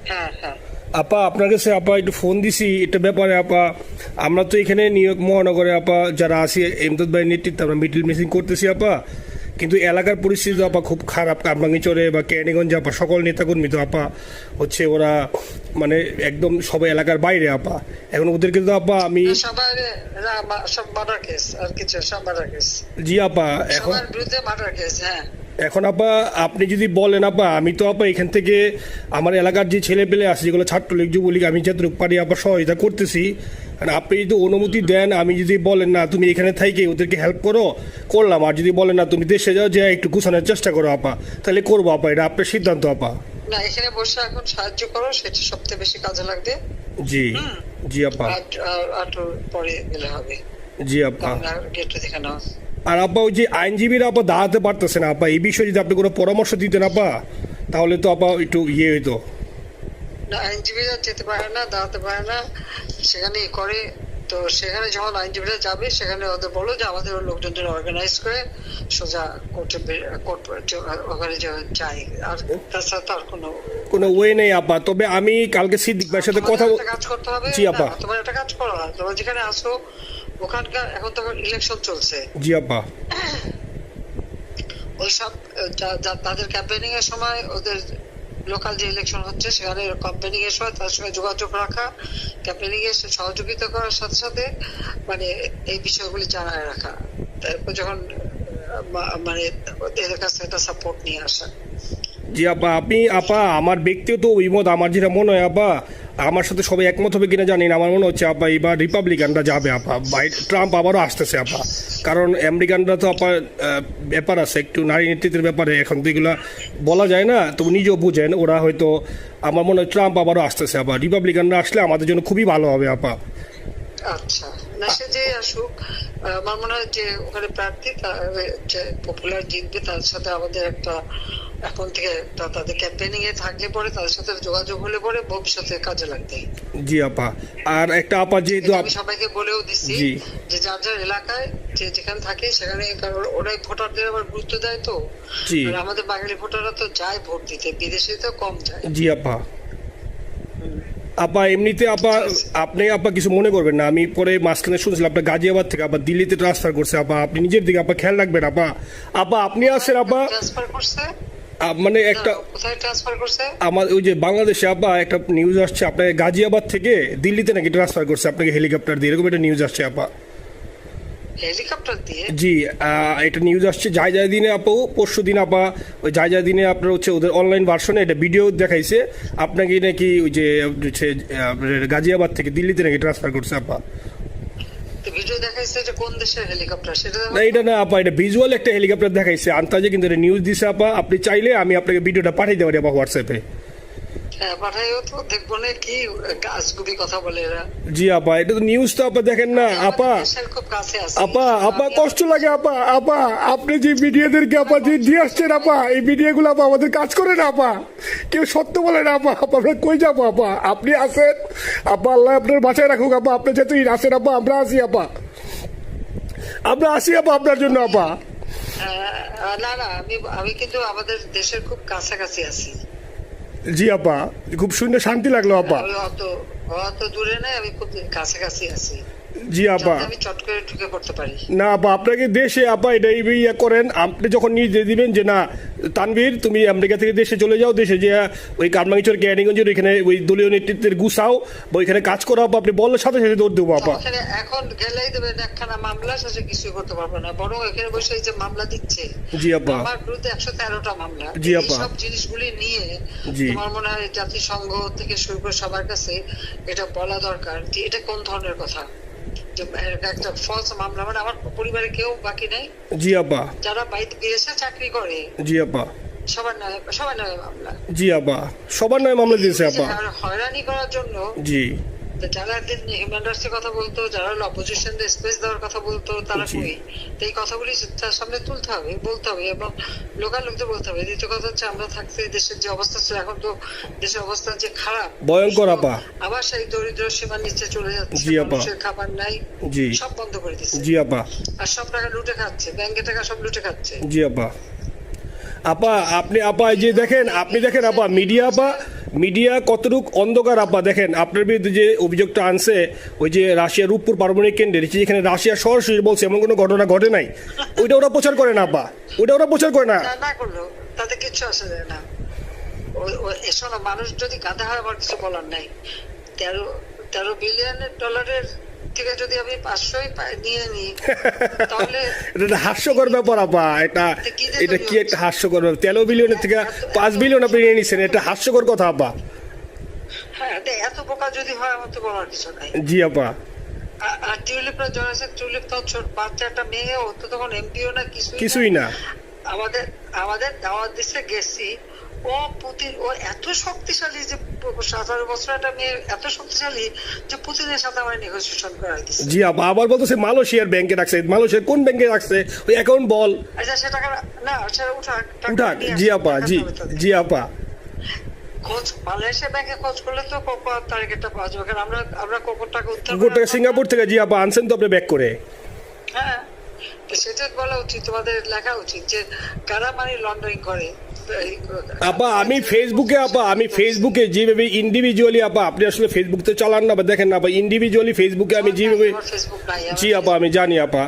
হ্যাঁ হ্যাঁ আপা আপনার কাছে আপা একটু ফোন দিছি এটা ব্যাপারে আপা। আমরা তো এখানে নিউ ইয়র্ক মহানগরে আপা যারা আছি এমদাদ ভাই নেতৃত্বে আমরা মিডিল মিসিং করতেছি আপা, কিন্তু এলাকার পরিস্থিতি তো আপা খুব খারাপ। কামরাঙ্গীচরে বা ক্যানিগঞ্জে আপা সকল নেতাকর্মী তো আপা হচ্ছে ওরা মানে একদম সবাই এলাকার বাইরে আপা। এখন ওদেরকে তো আপা আমি সবার সব মার্ডার কেস আর কিছু সব মার্ডার কেস জি আপা এখন সবার বিরুদ্ধে মার্ডার কেস। হ্যাঁ এখন আপা আপনি যদি বলেন আপা আমি তো আপা এখান থেকে আমার এলাকার যে ছেলে পেলে আছে যেগুলো ছাত্রলীগ যুবলীগ আমি যতটুকু পারি আপা সহায়তা করতেছি। আর আপনি যদি অনুমতি দেন, আমি যদি বলেন না তুমি এখানে থাইকে ওদেরকে হেল্প করো করলাম, আর যদি বলেন না তুমি দেশে যাও যে একটু গুছানোর চেষ্টা করো আপা, তাহলে করবো আপা, এটা আপনার সিদ্ধান্ত আপা। না এখানে বসে এখন সাহায্য করো, সেটা সবচেয়ে বেশি কাজে লাগবে। জি জি আপা। আর পরে গেলে হবে। জি আপা। গেটটা দেখে নাও। আর আপা ওই যে আইনজীবীরা আপা দাঁড়াতে পারতেছে না আপা, এই বিষয়ে যদি আপনি কোনো পরামর্শ দিতেন আপা তাহলে তো আপা একটু ইয়ে হইতো। না আইনজীবীরা যেতে পারে না, দাঁড়াতে পারে না, সেখানে করে। তো সেখানে যখন আইনজীবীরা যাবে সেখানে ওদের বলো যে আমাদের লোকজনদের অর্গানাইজ করে সোজা কোর্টে ওখানে যাই। আর তাছাড়া তো আর কোনো ওয়ে নেই আপা। তবে আমি কালকে সিদ্দিক ভাইয়ের সাথে কথা কাজ করতে হবে। জি আপা। তোমার একটা কাজ করো, তোমরা যেখানে আসো ওখানকার এখন তো ইলেকশন চলছে। জি আপা। ওইসব তাদের ক্যাম্পেনিং এর সময় ওদের লোকাল যে ইলেকশন হচ্ছে সেখানে ক্যাম্পেনিং এর সময় তার সঙ্গে যোগাযোগ রাখা, ক্যাম্পেনিং এর সহযোগিতা করার সাথে সাথে মানে এই বিষয়গুলি জানায় রাখা, তারপর যখন মানে এদের কাছে একটা সাপোর্ট নিয়ে আসা। জি আপা। আপনি আপা আমার ব্যক্তিগত অভিমত আমার যেটা মনে হয় আপা, আমার সাথে সবাই একমত হবে কিনা জানি না, আমার মনে হচ্ছে আপা এবার রিপাবলিকানরা যাবে আপা, ট্রাম্প আবারও আসতেছে আপা। কারণ আমেরিকানরা তো আপা ব্যাপার আছে একটু নারী নেতৃত্বের ব্যাপারে, এখন তো এগুলো বলা যায় না, তো নিজেও বুঝেন ওরা হয়তো, আমার মনে হয় ট্রাম্প আবারও আসতেছে আপা। রিপাবলিকানরা আসলে আমাদের জন্য খুবই ভালো হবে আপা। আচ্ছা না সে যে আসুক, আমার মনে হয় যে ওখানে প্রার্থী যে পপুলার জিতবে তার সাথে আমাদের একটা এখন থেকে তাদের ক্যাম্পেনিং এ থাকলে পরে তাদের সাথে যোগাযোগ হলে পরে ভবিষ্যতে কাজে লাগবে। জি আপা। আর একটা আপা যেহেতু আমি সবাইকে বলেও দিচ্ছি যে যার যার এলাকায় যে যেখানে থাকে সেখানে, কারণ ওরাই ভোটারদের আবার গুরুত্ব দেয়। তো আর আমাদের বাঙালি ভোটাররা তো যায় ভোট দিতে, বিদেশে তো কম যায়। জি আপা। আপা এমনিতে আপা আপনি আপা কিছু মনে করবেন না, আমি পরে মাঝখানে শুনছিলাম আপনার গাজিয়াবাদ থেকে আবার দিল্লিতে ট্রান্সফার করছে আপা, আপনি নিজের দিকে আপা খেয়াল রাখবেন আপা। আপা আপনি আসেন আপা। ট্রান্সফার করছে মানে একটা কোথায় ট্রান্সফার করছে? আমার ওই যে বাংলাদেশে আপা একটা নিউজ আসছে আপনাকে গাজিয়াবাদ থেকে দিল্লিতে নাকি ট্রান্সফার করছে আপনাকে হেলিকপ্টার দিয়ে, এরকম একটা নিউজ আসছে আপা। হেলিকপ্টার দিয়ে? জি এটা নিউজ আসছে যায় যায় দিনে আপু, পরশু দিন আপা ওই যায় যায় দিনে আপনার হচ্ছে ওদের অনলাইন ভার্সনে এটা ভিডিও দেখাইছে আপনাকে নাকি ওই যে হচ্ছে গাজিয়াবাদ থেকে দিল্লিতে নাকি ট্রান্সফার করছে আপা। ভিডিও দেখাইছে যে কোন দেশের হেলিকপ্টার সেটা? না এটা না আপা, এটা ভিজুয়াল একটা হেলিকপ্টার দেখাইছে আন্তাজে, কিন্তু এটা নিউজ দিছে আপা। আপনি চাইলে আমি আপনাকে ভিডিওটা পাঠিয়ে দেবো আপা হোয়াটসঅ্যাপে। হ্যাঁ পাঠাইও তো, দেখবো না কি গাছগুবি কথা বলে এরা। জি আপা এটা তো নিউজ তো আপা দেখেন না আপা। খুব কাছে আছে আপা আপা কষ্ট লাগে আপা। আপা আপনি যে ভিডিওদেরকে আপা যে দিয়ে আসছেন আপা, এই ভিডিওগুলো আপা আমাদের কাজ করে না আপা, কেউ সত্য বলে না আপা। আপা আমরা কই যাবো আপা, আপনি আসেন আপা, আল্লাহ আপনার বাঁচায় রাখুক আপা। আপনি যেহেতু আসেন আপা, আমরা আসি আপা, আমরা আসি আপা আপনার জন্য আপা। না না আমি কিন্তু আমাদের দেশের খুব কাছাকাছি আছি। জি আপা খুব শুনে শান্তি লাগলো আপা। অত দূরে নাই, আমি খুব কাছাকাছি আছি। জি আপা। আমি চট করে ঢুকে পড়তে পারি না আপা আপনাকে দেশে আপা এটা ইয়ে করেন, আপনি যখন নিজে দিবেন যে না তানভীর তুমি আমেরিকা থেকে দেশে চলে যাও, দেশে যে ওই কারমাঙ্গিচর ক্যানিগঞ্জের ওইখানে ওই দলীয় নেতৃত্বের গুছাও বা ওইখানে কাজ করো আপা, আপনি বললে সাথে সাথে দৌড় দেবো আপা। এখন গেলেই দেবেন একখানা মামলা, শেষে কিছুই করতে পারবো না, বরং এখানে বসে যে মামলা দিচ্ছে। জি আপা। আমার বিরুদ্ধে 113টা মামলা। জি আপা। সব জিনিসগুলি নিয়ে আমার মনে হয় জাতিসংঘ থেকে শুরু করে সবার কাছে এটা বলা দরকার যে এটা কোন ধরনের কথা, একটা ফলস মামলা। মানে আমার পরিবারে কেউ বাকি নেই। জি আপা। যারা বিদেশে চাকরি করে জি আপা সবার নামে মামলা। জি আপা সবার নয় মামলা দিয়েছে আপা। হয়রানি করার জন্য জি যারা একদিন হিউম্যান রাইটসের কথা বলতো, যারা অপোজিশনদের স্পেস দেওয়ার কথা বলতো, তারা কই? এই কথাগুলি তার সামনে তুলতে হবে, বলতে হবে এবং লোকাল লোকদের বলতে হবে। দ্বিতীয় কথা হচ্ছে আমরা থাকতে দেশের যে অবস্থা ছিল, এখন তো দেশের অবস্থা যে খারাপ ভয়ঙ্কর আপা, আবার সেই দরিদ্র সীমার নিচে চলে যাচ্ছে, মানুষের খাবার নাই, সব বন্ধ করে দিচ্ছে। জি আপা। আর সব টাকা লুটে খাচ্ছে, ব্যাংকের টাকা সব লুটে খাচ্ছে। জি আপা। আপা আপনি আপা এই যে দেখেন, আপনি দেখেন আপা, মিডিয়া কতটুক অন্ধকার আপা। দেখেন আপনার বিরুদ্ধে যে অভিযোগটা আনছে, ওই যে রাশিয়ার রূপপুর পারমাণবিক কেন্দ্রে, যেখানে রাশিয়া সরাসরি বলছে এমন কোনো ঘটনা ঘটে নাই, ওইটা ওরা প্রচার করে না আপা, ওইটা ওরা প্রচার করে না। না করলো তাতে কিচ্ছু আসে যায় না। শোনো, মানুষ যদি গাধা হয় আমার কিছু বলার নাই। 13 বিলিয়ন ডলারের থেকে যদি আমি 500ই নিয়ে নিই তাহলে এটা হাস্যকর ব্যাপার আপা। এটা কি একটা হাস্যকর ব্যাপার? 13 বিলিয়নের থেকে 5 বিলিয়ন আপনি নিয়ে নিচ্ছেন, এটা হাস্যকর কথা আপা। হ্যাঁ, এত বোকা যদি হয় আমার তো বলার কিছু নাই। জি আপা। আর টিউলিপরা জয়েছে, টিউলিপ তো ছোট বাচ্চা একটা মেয়ে, ও তো তখন এমপিও না, কিছুই না। আমাদের দাওয়াত দিচ্ছে, গেছি। ও এত শক্তিশালী যে 17 বছর একটা মেয়ে এত শক্তিশালী যে পুতিনের সাথে আমার নেগোসিয়েশন করা দিচ্ছে। জি আপা, আবার বলতেছে মালয়েশিয়ার ব্যাংকে রাখছে। মালয়েশিয়ার কোন ব্যাংকে রাখছে? ওই অ্যাকাউন্ট বল। আচ্ছা, সে টাকা না, সেটা উঠাক। জি আপা, জি আপা। খোঁজ মালয়েশিয়া ব্যাংকে খোঁজ করলে তো কোকোর টার্গেটটা পাওয়া যাবে, কারণ আমরা কোকোর টাকা উদ্ধার টাকা সিঙ্গাপুর থেকে। জি আপা, আনছেন তো আপনি ব্যাক করে। হ্যাঁ, তো সেটা বলা উচিত, তোমাদের লেখা উচিত যে কারা মানি লন্ডারিং করে। আপা আমি ফেসবুকে যেভাবে ইন্ডিভিজুয়ালি আপা, আপনি আসলে ফেসবুক তো চালান না বা দেখেন না আপা, ইন্ডিভিজুয়ালি ফেসবুকে আমি যেভাবে, জি আপা আমি জানি আপা,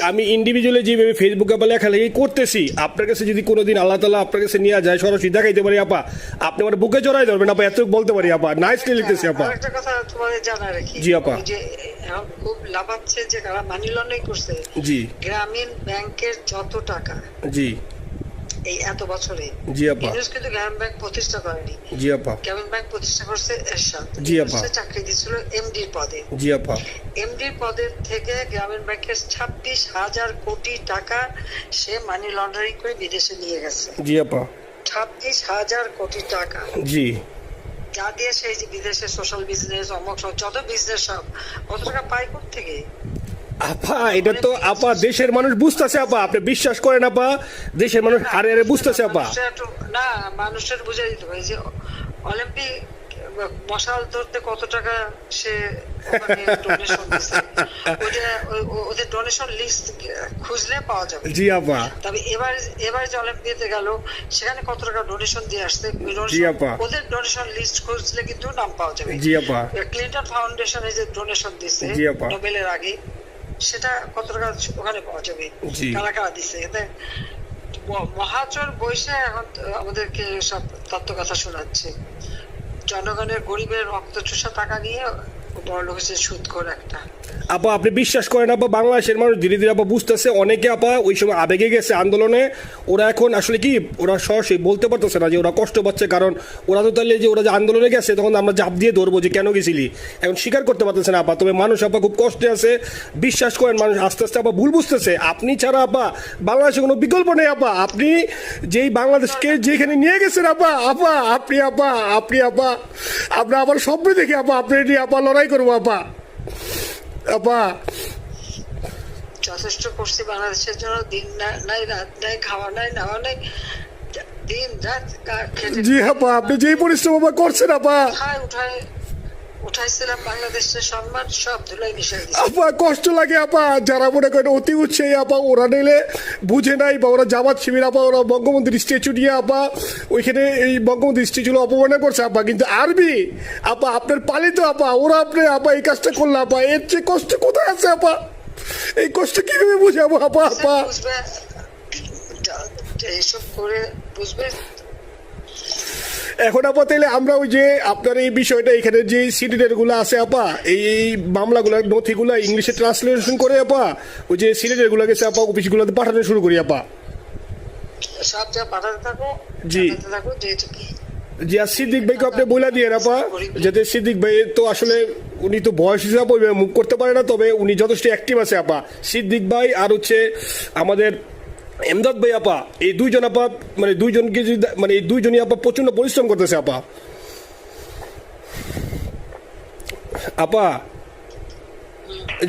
আমি ইন্ডিভিজুয়ালি যেভাবে ফেসবুকে আপা লেখালেখি করতেছি, আপনার কাছে যদি কোনোদিন আল্লাহ তাআলা আপনার কাছে নিয়ে যায়, সরাসরি দেখাইতে পারি আপা, আপনি আমার বুকে জড়াই ধরবেন আপা, এত বলতে পারি আপা। নাইসলি লিখতেছি আপা। একটা কথা তোমাদের জানা রাখি, জি আপা। যে এখন খুব লাভাচ্ছে যে কারা মানি লন্ডারিং করছে। জি। গ্রামীণ ব্যাংকের যত টাকা, জি এই এত বছরে, জি আপা, ইউনুস কিন্তু গ্রামীণ ব্যাংক প্রতিষ্ঠা করেনি। জি আপা। গ্রামীণ ব্যাংক প্রতিষ্ঠা করছে এরশাদ। জি আপা। চাকরি দিয়েছিল এমডির পদে। জি আপা। এমডির পদের থেকে গ্রামীণ ব্যাংকের 26,000 কোটি টাকা সে মানি লন্ডারিং করে বিদেশে নিয়ে গেছে। জি আপা। 26,000 কোটি টাকা। জি। যা দিয়ে সেই যে বিদেশে সোশ্যাল বিজনেস, অমক যত বিজনেস সব, কত টাকা পায় থেকে। আপা এটা তো আপা দেশের মানুষ বুঝতেছে আপা, আপনি বিশ্বাস করেন আপা, দেশের মানুষ হারে হারে বুঝতেছে আপা। না, মানুষের বুঝে দিতে হবে যে অলিম্পিক মশাল ধরতে কত টাকা সে ডোনেশন দিচ্ছে, ওদের ডোনেশন লিস্ট খুঁজলে পাওয়া যাবে। জি আপা। তবে এবার যে অলিম্পিয়াতে গেল সেখানে কত টাকা ডোনেশন দিয়ে আসছে, জি আপা। ওদের ডোনেশন লিস্ট খুঁজলে কিন্তু নাম পাওয়া যাবে। জি আপা। ক্লিন্টন ফাউন্ডেশনে যে ডোনেশন দিচ্ছে নোবেলের আগে, সেটা কত টাকা ওখানে পাওয়া যাবে, কারা কারা দিচ্ছে। এতে মহাচর বৈশে এখন আমাদেরকে সব তত্ত্ব কথা শোনাচ্ছে। জনগণের গরিবের রক্ত চুষা টাকা নিয়ে বড় লোক হচ্ছে সুদখোর একটা। আপা আপনি বিশ্বাস করেন আপা, বাংলাদেশের মানুষ ধীরে ধীরে আপা বুঝতেছে। অনেকে আপা ওই সময় আবেগে গেছে আন্দোলনে, ওরা এখন আসলে কি, ওরা সরাসরি বলতে পারতেছে না যে ওরা কষ্ট পাচ্ছে, কারণ ওরা তো তাহলে যে ওরা যে আন্দোলনে গেছে তখন আমরা জাপ দিয়ে ধরবো যে কেন গেছিলি, এখন স্বীকার করতে পারতেছে না আপা। তবে মানুষ আপা খুব কষ্টে আছে, বিশ্বাস করেন মানুষ আস্তে আস্তে আপা ভুল বুঝতেছে। আপনি ছাড়া আপা বাংলাদেশে কোনো বিকল্প নেই আপা। আপনি যেই বাংলাদেশকে যেখানে নিয়ে গেছেন আপা, আপনি আবার স্বপ্ন দেখি আপা, আপনি নিয়ে আপা লড়াই করবো আপা। আপা যথেষ্ট করছি বাংলাদেশের জন্য, দিন নাই রাত নাই, খাওয়া নাই নাওয়া নাই, দিন রাত জি আপা, আপনি যেই পরিশ্রম আপা করছেন আপা, উঠাইছিলাম বাংলাদেশের সম্মান সব ধুলাই মিশাই দিয়েছে আপা। কষ্ট লাগে আপা, যারা মনে করেন অতি উৎসাহী আপা, ওরা নিলে বুঝে নাই বা ওরা জামাত শিবির আপা, ওরা বঙ্গবন্ধুর স্ট্যাচু নিয়ে আপা ওইখানে এই বঙ্গবন্ধুর স্ট্যাচু অপমানে করছে আপা। কিন্তু আরবি আপা আপনার পালিত আপা, ওরা আপনি আপা এই কাজটা করলে আপা, এর চেয়ে কষ্ট কোথায় আছে আপা? এই কষ্ট কিভাবে বুঝাবো আপা? বুঝবে এইসব করে বুঝবে। এখন আপা তাইলে আমরা ওই যে আপনার এই বিষয়টা, এখানে যে সিডিডের গুলো আছে আপা, এই মামলাগুলো নথিগুলো ইংলিশে ট্রান্সলেশন করে আপা, ওই যে সিডিডের গুলো গেছে আপা অফিসগুলোতে পাঠানো শুরু করি আপা। সব যা পাঠাতে থাকো, জি জি। আর সিদ্দিক ভাইকে আপনি বলে দিয়ে আপা, যাতে সিদ্দিক ভাই তো আসলে উনি তো বয়স হিসাবে মুভ করতে পারে না, তবে উনি যথেষ্ট অ্যাক্টিভ আছে আপা। সিদ্দিক ভাই আর হচ্ছে আমাদের এমদাদ ভাই আপা, এই দুইজন আপা মানে দুইজনকে যদি মানে এই দুইজনই আপা প্রচন্ড পরিশ্রম করতেছে আপা। আপা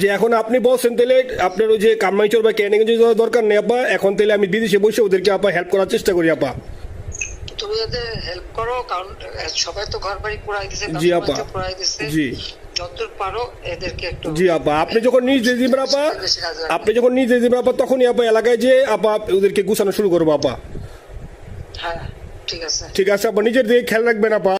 যে এখন আপনি বলছেন তাহলে আপনার ওই যে কামাইচর বা ক্যানিং যাওয়ার দরকার নেই আপা, এখন তাহলে আমি বিদেশে বসে ওদেরকে আপা হেল্প করার চেষ্টা করি আপা। তুমি ওদের হেল্প করো, কারণ সবাই তো ঘর বাড়ি পুরাই দিছে। জি আপা। জি যতদূর পারো এদেরকে একটু। জি আপা, আপনি যখন নির্দেশ দিবেন আপা, তখনই আপা এলাকায় যে আপা ওদেরকে গুছানো শুরু করবো আপা। হ্যাঁ ঠিক আছে। ঠিক আছে আপা, নিজের দিকে খেয়াল রাখবেন আপা।